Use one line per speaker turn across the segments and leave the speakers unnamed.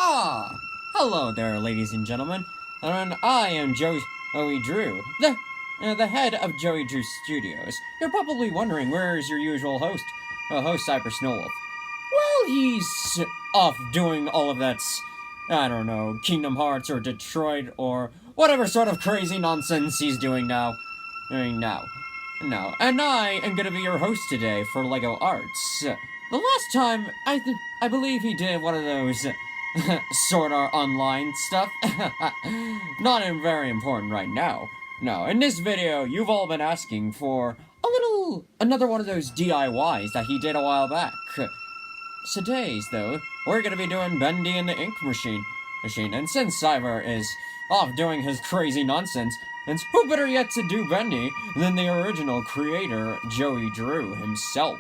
Hello there, ladies and gentlemen, and I am Joey Drew, the head of Joey Drew Studios. You're probably wondering, where's your usual host, Cypress Snowwolf? Well, he's off doing all of that, I don't know, Kingdom Hearts or Detroit or whatever sort of crazy nonsense he's doing now. No, and I am gonna be your host today for LEGO Arts. The last time, I believe he did one of those Sword Art Online stuff. Not very important right now. No, in this video, you've all been asking for another one of those DIYs that he did a while back. Today's, though, we're gonna be doing Bendy and the Ink Machine. And since Cyber is off doing his crazy nonsense, and who better yet to do Bendy than the original creator, Joey Drew himself.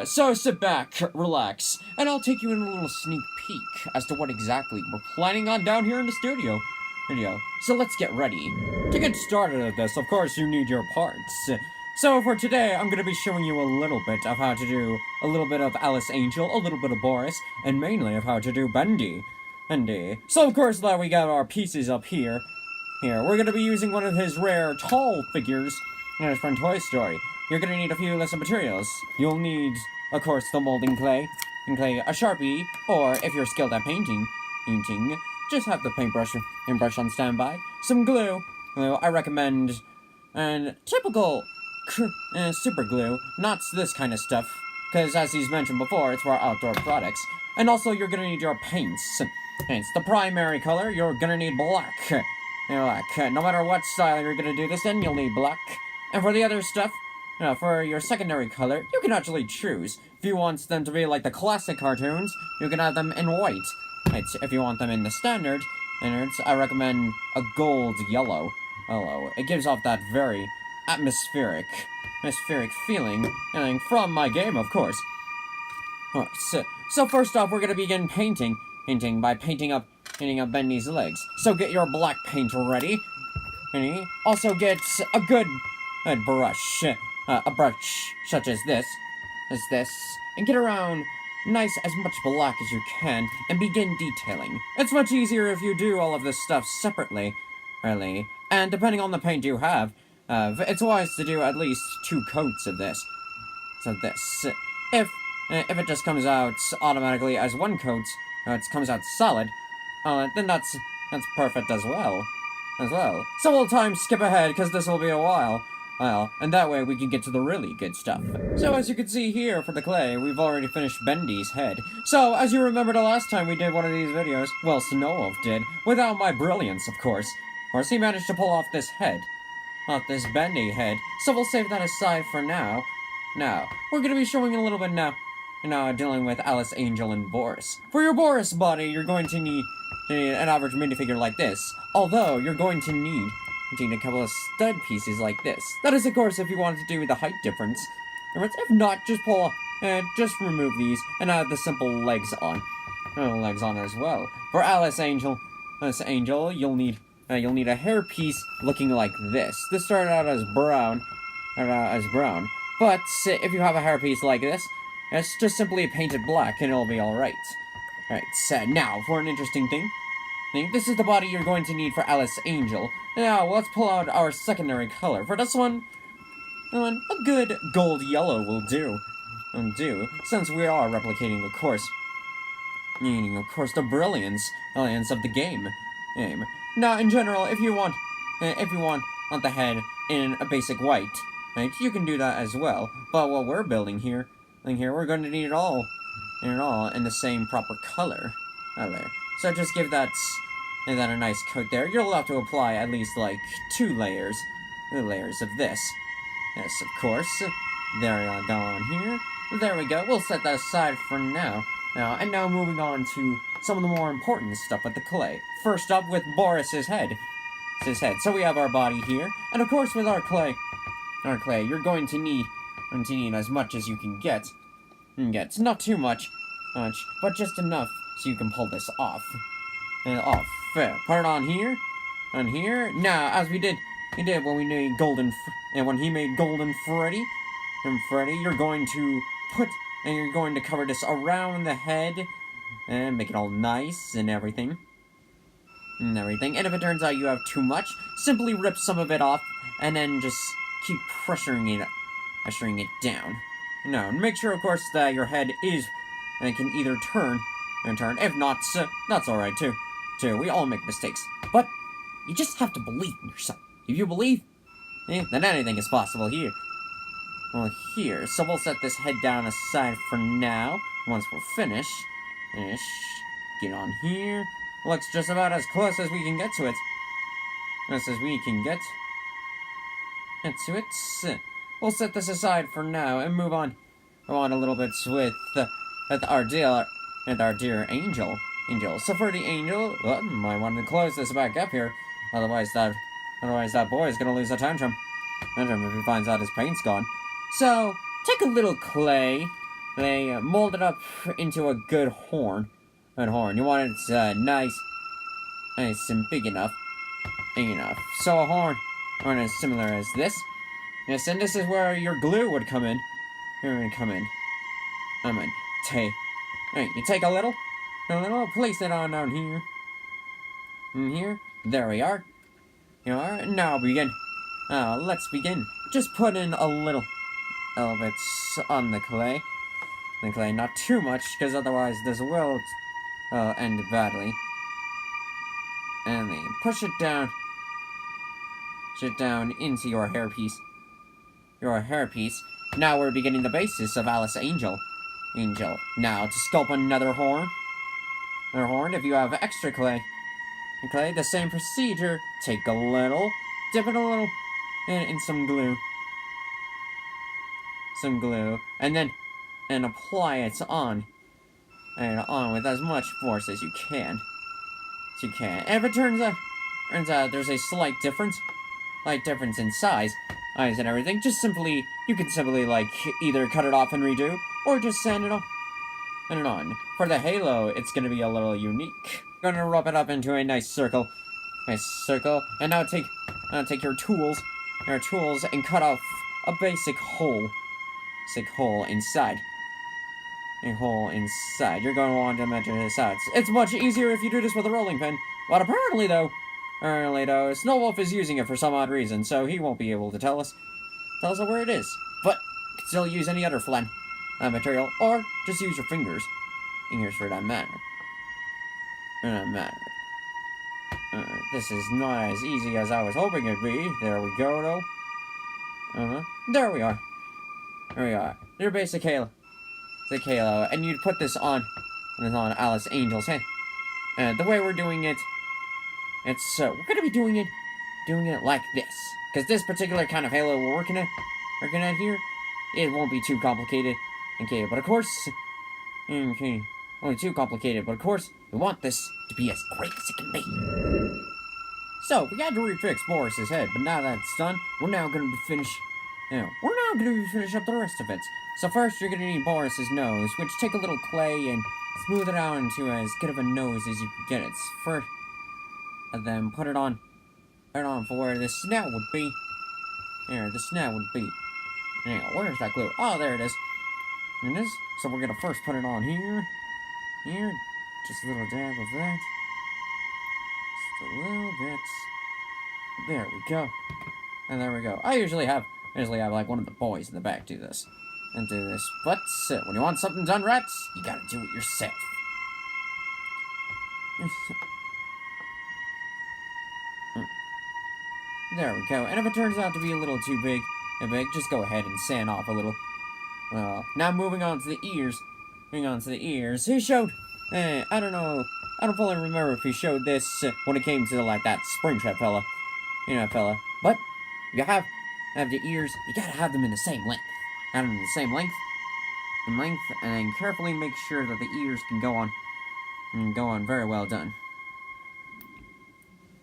So sit back, relax, and I'll take you in a little sneak peek as to what exactly we're planning on down here in the studio. So let's get ready. To get started at this, of course, you need your parts. So for today, I'm going to be showing you a little bit of how to do a little bit of Alice Angel, a little bit of Boris, and mainly of how to do Bendy. So of course, now we got our pieces up here. We're going to be using one of his rare tall figures from Toy Story. You're going to need a few list of materials. You'll need, of course, the molding clay, a Sharpie, or if you're skilled at painting, just have the paintbrush and brush on standby. Some glue. I recommend typical super glue, not this kind of stuff, because as he's mentioned before, it's for outdoor products. And also, you're going to need your paints. The primary color, you're going to need black. No matter what style you're going to do this in, you'll need black. And for the other stuff, for your secondary color, you can actually choose. If you want them to be like the classic cartoons, you can have them in white. If you want them in the standards, I recommend a gold yellow. It gives off that very atmospheric feeling, from my game, of course. So first off, we're going to begin painting by painting up Bendy's legs. So get your black paint ready. Also get a good brush. A brush such as this, and get around as much black as you can, and begin detailing. It's much easier if you do all of this stuff separately, really. And depending on the paint you have, it's wise to do at least 2 coats of this. If it just comes out automatically as 1 coat, or it comes out solid, then that's perfect as well. So we'll time skip ahead, because this will be a while. And that way we can get to the really good stuff. So as you can see here for the clay, we've already finished Bendy's head. So, as you remember the last time we did one of these videos, well, Snowwolf did, without my brilliance, of course. Of course, he managed to pull off this Bendy head, so we'll save that aside for now. Now, we're gonna be showing a little bit now dealing with Alice, Angel, and Boris. For your Boris body, you're going to need an average minifigure like this, although you're going to need a couple of stud pieces like this. That is, of course, if you want to do the height difference. If not, just remove these and add the simple legs on. As well. For Alice Angel, you'll need a hairpiece looking like this. This started out as brown, but if you have a hairpiece like this, it's just simply painted black and it'll be alright. So now for an interesting thing. This is the body you're going to need for Alice Angel. Now, let's pull out our secondary color. For this one, a good gold yellow will do. Since we are replicating, of course, the brilliance of the game. Now, in general, if you want the head in a basic white, you can do that as well. But what we're building here, we're going to need it all in the same proper color. So just give that a nice coat there. You'll have to apply at least like 2 layers of this. Yes, of course. There we go on here. There we go. We'll set that aside for now. Now moving on to some of the more important stuff with the clay. First up with Boris's head. So we have our body here, and of course with our clay, you're going to need as much as you can get. Not too much, but just enough so you can pull this off. Put it on here. Now, as we did when we made when he made Golden Freddy. You're going to cover this around the head and make it all nice and everything. And if it turns out you have too much, simply rip some of it off, and then just keep pressuring it down. No, and make sure, of course, that your head is, and can either turn and turn. If not, that's alright too. We all make mistakes. But you just have to believe in yourself. If you believe, then anything is possible here. Well, here, so we'll set this head down aside for now. Once we're finished, get on here. Looks just about as close as we can get to it. To it. We'll set this aside for now and move on. Go on a little bit with our dear angel. So for the angel, might want to close this back up here. Otherwise that boy is gonna lose a tantrum. If he finds out his paint's gone. So take a little clay, mold it up into a good horn. You want it nice and big enough. So a horn is similar as this. Yes, and this is where your glue would come in. You take a little, place it on down here. Here, there we are. Now begin. Let's begin. Just put in a little bit on the clay. Not too much, because otherwise this will end badly. And then push it down. Into your hairpiece. Now we're beginning the basis of Alice Angel. Now to sculpt another horn. If you have extra clay, the same procedure. Take a little, dip it a little in some glue. And apply it on. With as much force as you can. And if it turns out there's a slight difference in size and everything, you can simply either cut it off and redo, or just sand it on. For the halo, it's gonna be a little unique. Gonna rub it up into a nice circle. And now take your tools, and cut off a basic hole. Inside. A hole inside. You're going to want to measure this out. It's much easier if you do this with a rolling pin. But apparently though, Snowwolf is using it for some odd reason, so he won't be able to tell us where it is. But you can still use any other flat material, or just use your fingers. For that matter. This is not as easy as I was hoping it'd be. There we go, though. There we are. Your basic halo. And you'd put this on Alice Angel's head. The way we're doing it, we're gonna be doing it like this. Because this particular kind of halo we're working at here, it won't be too complicated. But of course, only too complicated, but of course, we want this to be as great as it can be. So, we had to refix Boris's head, but now that's done, we're now going to finish up the rest of it. So first, you're going to need Boris's nose, which take a little clay and smooth it out into as good of a nose as you can get it. First, and then put it on for where the snout would be. There, the snout would be. Now, where's that glue? Oh, there it is. There it is. So we're going to first put it on here. Just a little dab of that. Just a little bit. There we go. And there we go. I usually have like one of the boys in the back do this. But when you want something done right, you gotta do it yourself. There we go. And if it turns out to be a little too big, just go ahead and sand off a little. Now moving on to the ears. He showed, I don't know, I don't fully remember if he showed this when it came to like that Springtrap fella. But you have the ears, you gotta have them in the same length. Have them in the same length, and then carefully make sure that the ears can go on very well done.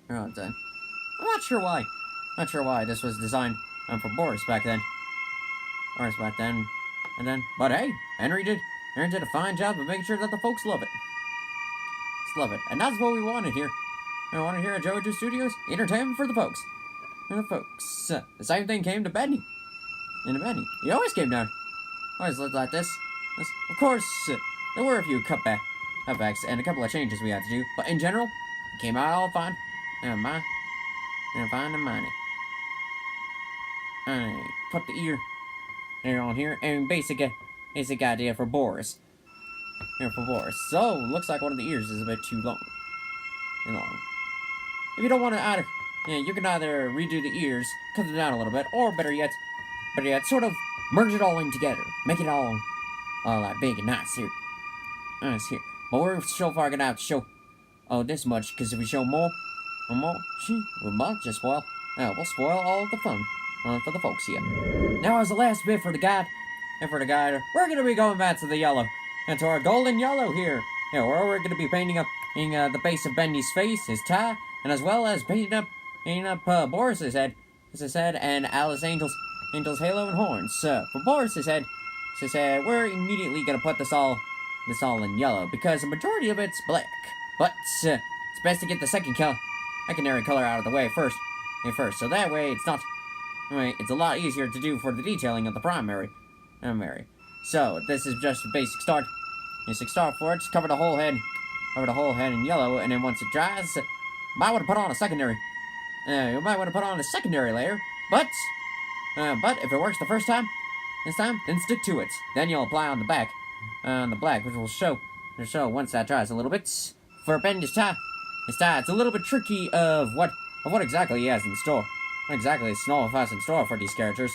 I'm not sure why this was designed for Boris back then. But hey, Henry did a fine job of making sure that the folks love it. And that's what we wanted here. We wanted here at JoJo Studios, entertainment for the folks. The same thing came to Bendy. He always came down. Always lived like this. Of course, there were a few effects and a couple of changes we had to do. But in general, it came out all fine. And fine and money. I put the ear on here, and basic idea for Boris. Here for Boris. So, looks like one of the ears is a bit too long. If you don't want to either, you can either redo the ears, cut them down a little bit, or better yet, sort of merge it all in together. Make it all like big and nice here. Nice here. But we're so far gonna have to show this much, because if we show more, we might just spoil. We'll spoil all of the fun for the folks here. Now, as the last bit for the guide, we're gonna be going back to the yellow, and to our golden yellow here. Where we're gonna be painting up the base of Bendy's face, his tie, and as well as painting up Boris's head, and Alice Angel's halo and horns. For Boris's head, we're immediately gonna put this all in yellow, because the majority of it's black. But it's best to get the secondary color out of the way first. So that way it's a lot easier to do for the detailing of the primary. So this is just a basic start. Basic start for it. Just cover the whole head in yellow, and then once it dries, you might want to put on a secondary. You might want to put on a secondary layer, but if it works the first time, then stick to it. Then you'll apply on the back, which will show once that dries a little bit. For Bendy's tie, it's a little bit tricky of what exactly he has in store. What exactly Snow has in store for these characters.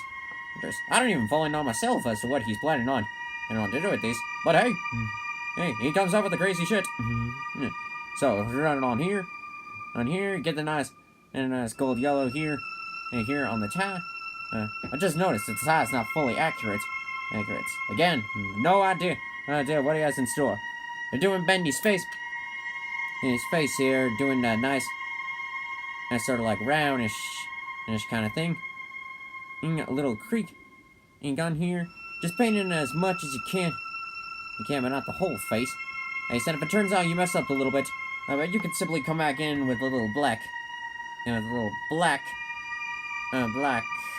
I don't even fully know myself as to what he's planning on to do with these. But hey, he comes up with the crazy shit. So we're running on here, get the nice gold yellow here, and here on the tie. I just noticed that the tie is not fully accurate. Again, no idea what he has in store. They're doing Bendy's face. His face here, doing that nice sort of like roundish kind of thing. A little creek ink on here. Just painting as much as you can. But not the whole face. He said if it turns out you mess up a little bit, you can simply come back in with a little black.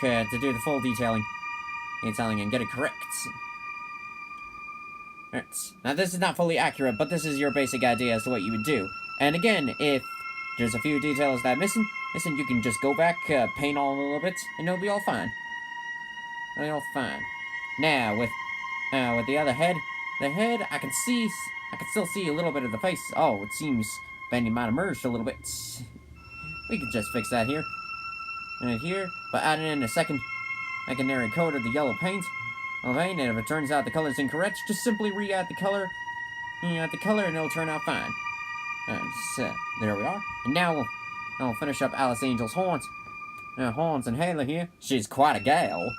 To do the full detailing and get it correct. Now this is not fully accurate, but this is your basic idea as to what you would do. And again, if there's a few details that are missing, you can just go back, paint on a little bit, and it'll be all fine. Now with the other head, I can still see a little bit of the face. Oh, it seems Bendy might have merged a little bit. We can just fix that here. And here, by adding in a secondary coat of the yellow paint. And if it turns out the color's incorrect, just simply re-add the color. And it'll turn out fine. And so, there we are. And now we'll finish up Alice Angel's horns. Horns and halo here. She's quite a gal.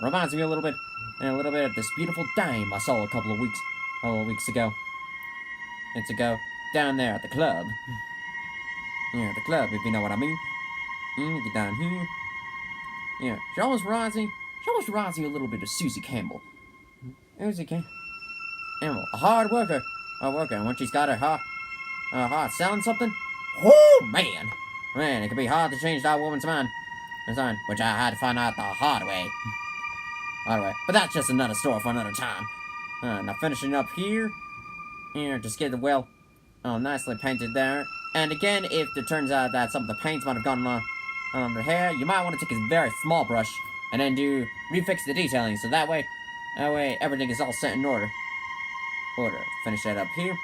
Reminds me a little bit of this beautiful dame I saw a couple of weeks ago. Down there at the club. The club, if you know what I mean. Get down here. She almost reminds me a little bit of Susie Campbell. Susie Campbell, a hard worker. And when she's got her heart selling something, oh man, it can be hard to change that woman's mind. Which I had to find out the hard way. But that's just another story for another time. Now finishing up here, just get the nicely painted there. And again, if it turns out that some of the paints might have gone on the hair, you might want to take a very small brush and then refix the detailing, so that way everything is all set in order. Finish that up here.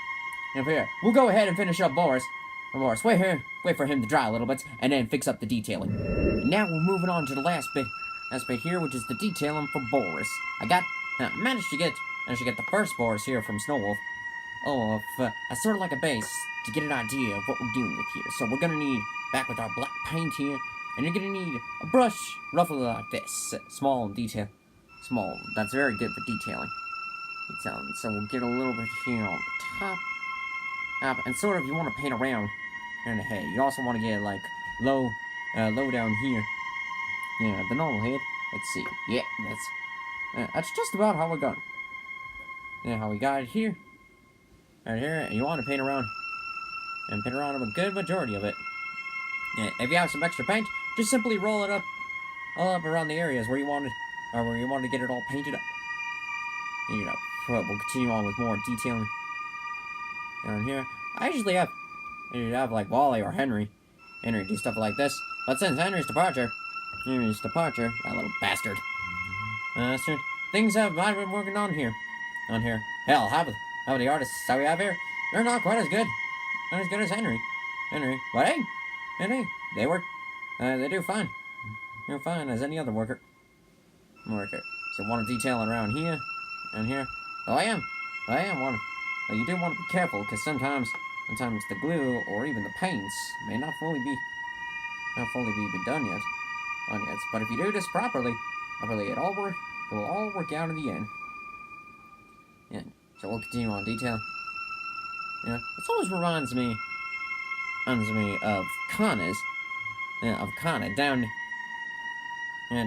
And up here, we'll go ahead and finish up Boris. Wait for him to dry a little bit, and then fix up the detailing. Now we're moving on to the last bit here, which is the detailing for Boris. I managed to get the first Boris here from Snowwolf. Sort of like a base to get an idea of what we're doing with here. So we're gonna need, back with our black paint here, and you're gonna need a brush roughly like this, small and detail. Small. That's very good for detailing. So we'll get a little bit here on the top, and sort of you want to paint around in the head. You also want to get like low down here. The normal head. Let's see. Yeah, that's just about how we got it. How we got it here. Right here, and you want to paint around a good majority of it. If you have some extra paint, just simply roll it up all up around the areas where you want to get it all painted up. We'll continue on with more detailing Down here. I usually have like Wally or Henry do stuff like this. But since Henry's departure, that little bastard, things have I've been working on here. Hell, how about the artists that we have here? They're not quite as good. Not as good as Henry. But hey, they work. They do fine. They're fine as any other worker. So want to detail around here, and here. Oh, I am one. But you do want to be careful, because sometimes the glue or even the paints may not fully be done yet. But if you do this properly, it will all work out in the end. Yeah. So we'll continue on detail. Yeah. This always reminds me of Connor's. Yeah, of Connor down where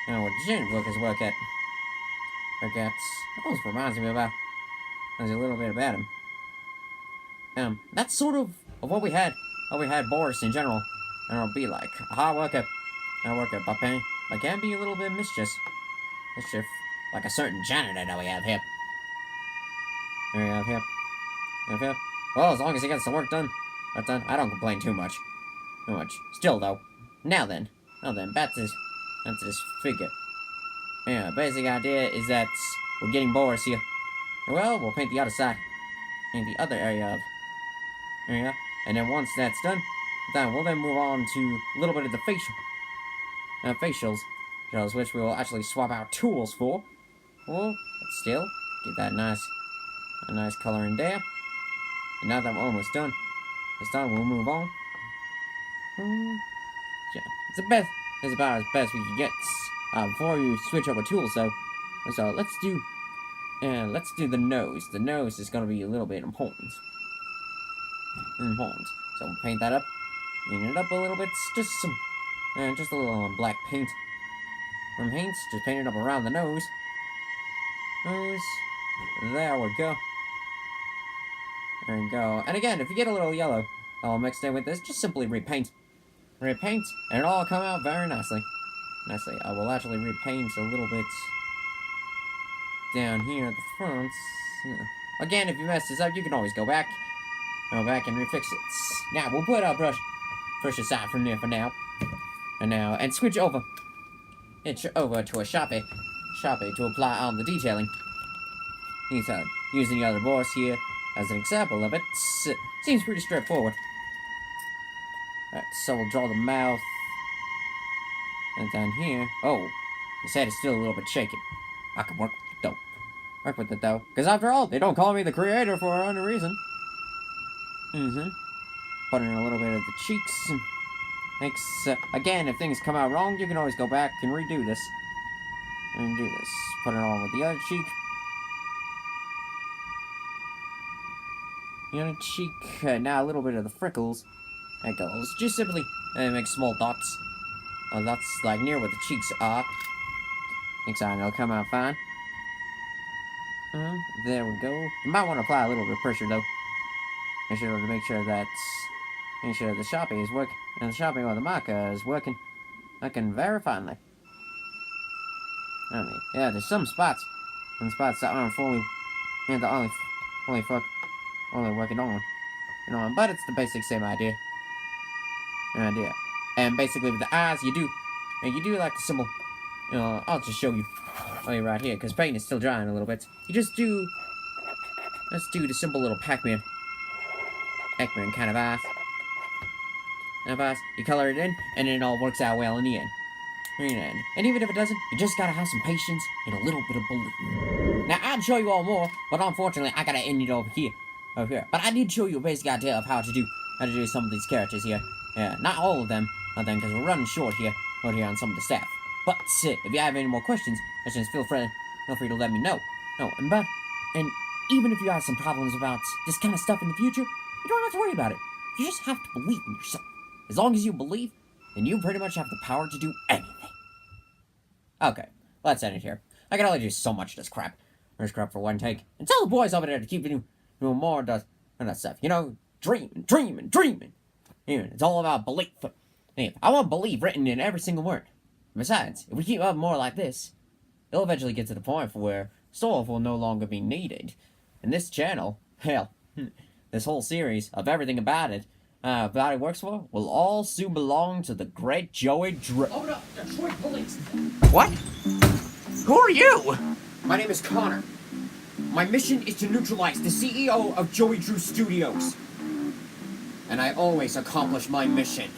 where the gym workers work at. Always reminds me about. There's a little bit about him. That's sort of what we had Boris in general. And it'll be like a hard worker, but can be a little bit mischief, like a certain janitor that we have here. Well, as long as he gets the work done, I don't complain too much. Still though, now then, back to this figure. Yeah, basic idea is that we're getting Boris here. Well, we'll paint the other side, the other area, and then once that's done, we'll then move on to a little bit of the facials, which we will actually swap out tools for. Well, but still, get that a nice color in there. And now that we're almost done, we'll move on. Yeah, it's about as best we can get before you switch over tools, though. So let's do the nose. The nose is going to be a little bit important. So we'll paint that up. Clean it up a little bit. Just a little black paint. Just paint it up around the nose. There we go. And again, if you get a little yellow all mixed in with this, just simply repaint. And it'll all come out very nicely. I will actually repaint a little bit down here at the front. Again, if you mess this up, you can always go back and refix it. Now, we'll put our brush aside from there for now. And switch over to a Sharpie to apply on the detailing. Using the other boss here as an example of it. Seems pretty straightforward. Alright, so we'll draw the mouth. And down here. Oh, his head is still a little bit shaking. I can work with it though. Because after all, they don't call me the creator for any reason. Putting in a little bit of the cheeks. Again, if things come out wrong, you can always go back and redo this. Put it on with the other cheek. Now a little bit of the freckles. Just simply make small dots. That's like near where the cheeks are. It'll come out fine. There we go. You might want to apply a little bit of pressure though. Make sure that the Sharpie is working, and the Sharpie or the marker is working very finely. Yeah, there's some spots that aren't fully, only working on, but it's the basic same idea. And basically with the eyes, you do like the symbol. I'll just show you right here, because paint is still drying a little bit. Let's do the simple little Pac-Man kind of eyes. You color it in, and it all works out well in the end. And even if it doesn't, you just gotta have some patience and a little bit of belief. Now, I'd show you all more, but unfortunately, I gotta end it over here. But I did show you a basic idea of how to do some of these characters here. Yeah, not all of them, because we're running short here on some of the staff. But if you have any more questions, feel free to let me know. And even if you have some problems about this kind of stuff in the future, you don't have to worry about it. You just have to believe in yourself. As long as you believe, then you pretty much have the power to do anything. Okay, let's end it here. I can only do so much of this crap. There's crap for one take. And tell the boys over there to keep doing more of that stuff. Dreaming. It's all about belief. I want belief written in every single word. Besides, if we keep up more like this, it'll eventually get to the point where Soul will no longer be needed. And this channel, hell, This whole series of everything about it works for, will all soon belong to the great Joey Drew.
Open up, Detroit police.
What? Who are you?
My name is Connor. My mission is to neutralize the CEO of Joey Drew Studios. And I always accomplish my mission.